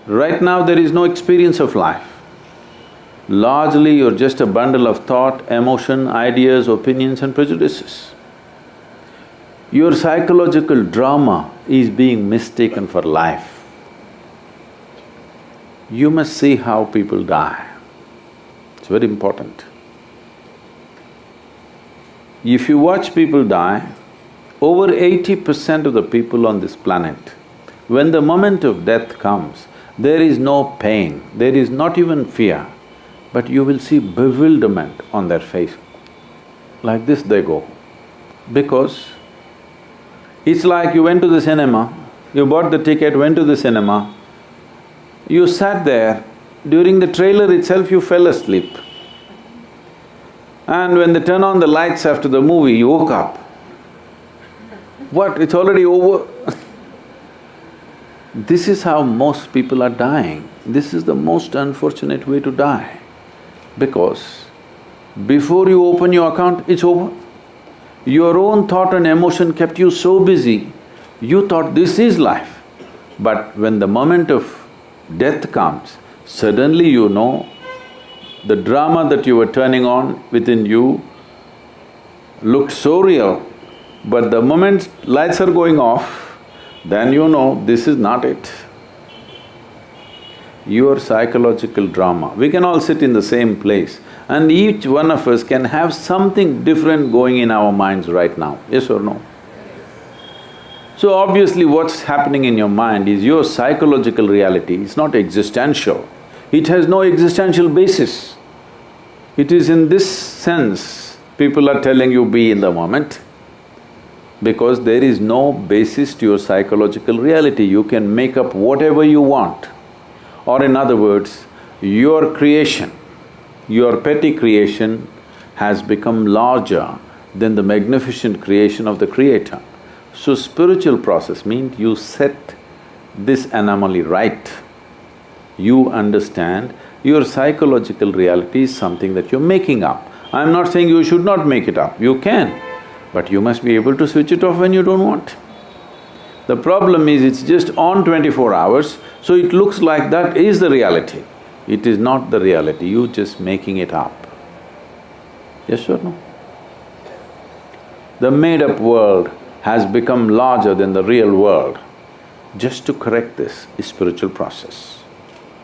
Right now there is no experience of life. Largely you're just a bundle of thought, emotion, ideas, opinions and prejudices. Your psychological drama is being mistaken for life. You must see how people die. It's very important. If you watch people die, over 80% of the people on this planet, when the moment of death comes, there is no pain, there is not even fear, but you will see bewilderment on their face. Like this they go. Because it's like you went to the cinema, you bought the ticket, went to the cinema, you sat there, during the trailer itself you fell asleep. And when they turn on the lights after the movie, you woke up. What, it's already over? This is how most people are dying. This is the most unfortunate way to die. Because before you open your account, it's over. Your own thought and emotion kept you so busy, you thought this is life. But when the moment of death comes, suddenly you know the drama that you were turning on within you looked so real, but the moment lights are going off, then you know this is not it. Your psychological drama, we can all sit in the same place and each one of us can have something different going in our minds right now, yes or no? So obviously what's happening in your mind is your psychological reality, it's not existential. It has no existential basis. It is in this sense, people are telling you be in the moment, because there is no basis to your psychological reality, you can make up whatever you want. Or in other words, your creation, your petty creation has become larger than the magnificent creation of the Creator. So spiritual process means you set this anomaly right. You understand your psychological reality is something that you're making up. I'm not saying you should not make it up, you can, but you must be able to switch it off when you don't want. The problem is it's just on 24 hours, so it looks like that is the reality. It is not the reality, you just making it up. Yes or no? The made-up world has become larger than the real world. Just to correct this is spiritual process.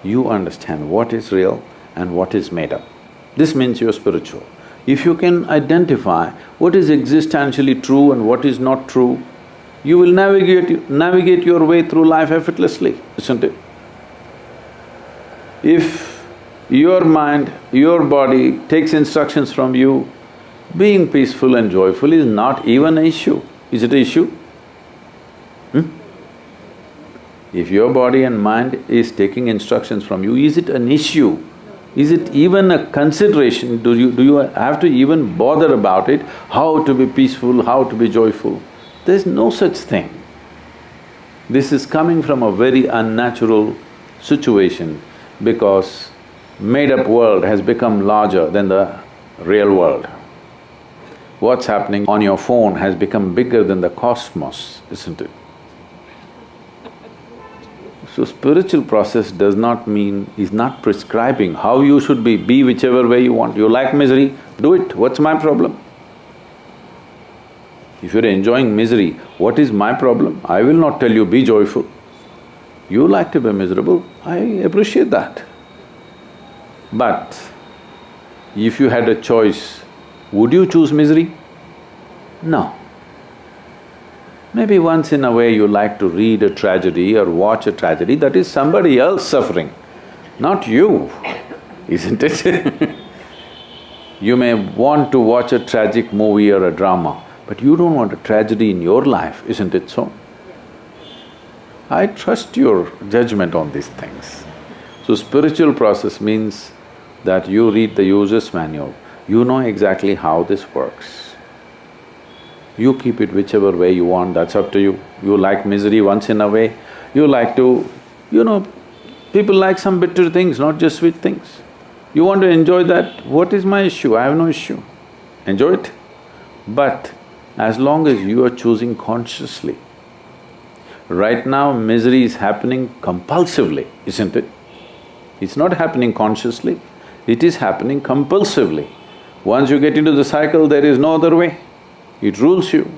You understand what is real and what is made up. This means you're spiritual. If you can identify what is existentially true and what is not true, you will navigate your way through life effortlessly, isn't it? If your mind, your body takes instructions from you, being peaceful and joyful is not even an issue. Is it an issue? If your body and mind is taking instructions from you, is it an issue? Is it even a consideration? Do you have to even bother about it? How to be peaceful, how to be joyful? There's no such thing. This is coming from a very unnatural situation because made-up world has become larger than the real world. What's happening on your phone has become bigger than the cosmos, isn't it? So spiritual process does not mean, is not prescribing how you should be whichever way you want. You like misery, do it, what's my problem? If you're enjoying misery, what is my problem? I will not tell you be joyful. You like to be miserable, I appreciate that. But if you had a choice, would you choose misery? No. Maybe once in a way you like to read a tragedy or watch a tragedy, that is somebody else suffering, not you, isn't it? You may want to watch a tragic movie or a drama, but you don't want a tragedy in your life, isn't it so? I trust your judgment on these things. So spiritual process means that you read the user's manual, you know exactly how this works. You keep it whichever way you want, that's up to you. You like misery once in a way, you like to… people like some bitter things, not just sweet things. You want to enjoy that, what is my issue? I have no issue. Enjoy it. But as long as you are choosing consciously, Right now, misery is happening compulsively, isn't it? It's not happening consciously, it is happening compulsively. Once you get into the cycle, there is no other way. It rules you.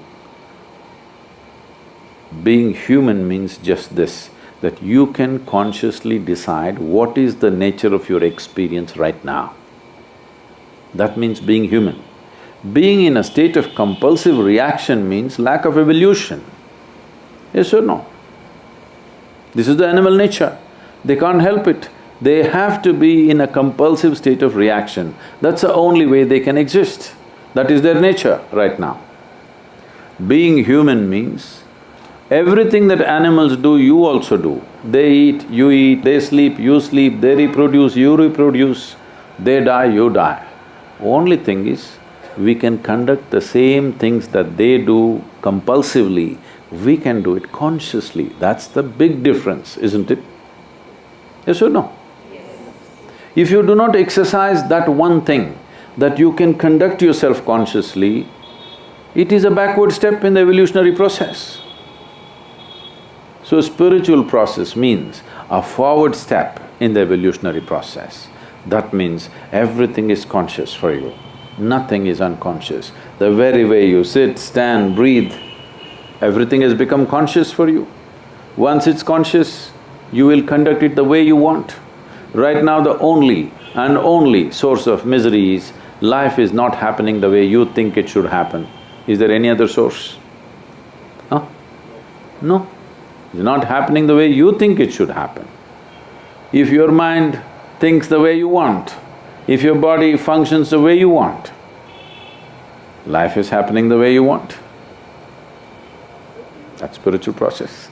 Being human means just this, that you can consciously decide what is the nature of your experience right now. That means being human. Being in a state of compulsive reaction means lack of evolution. Yes or no? This is the animal nature. They can't help it. They have to be in a compulsive state of reaction. That's the only way they can exist. That is their nature right now. Being human means everything that animals do, you also do. They eat, they sleep, you sleep, they reproduce, you reproduce, they die, you die. Only thing is, we can conduct the same things that they do compulsively, we can do it consciously. That's the big difference, isn't it? Yes or no? Yes. If you do not exercise that one thing, that you can conduct yourself consciously, it is a backward step in the evolutionary process. So spiritual process means a forward step in the evolutionary process. That means everything is conscious for you, nothing is unconscious. The very way you sit, stand, breathe, everything has become conscious for you. Once it's conscious, you will conduct it the way you want. Right now the only and only source of misery is life is not happening the way you think it should happen. Is there any other source? Huh? No. It's not happening the way you think it should happen. If your mind thinks the way you want, if your body functions the way you want, life is happening the way you want. That's spiritual process.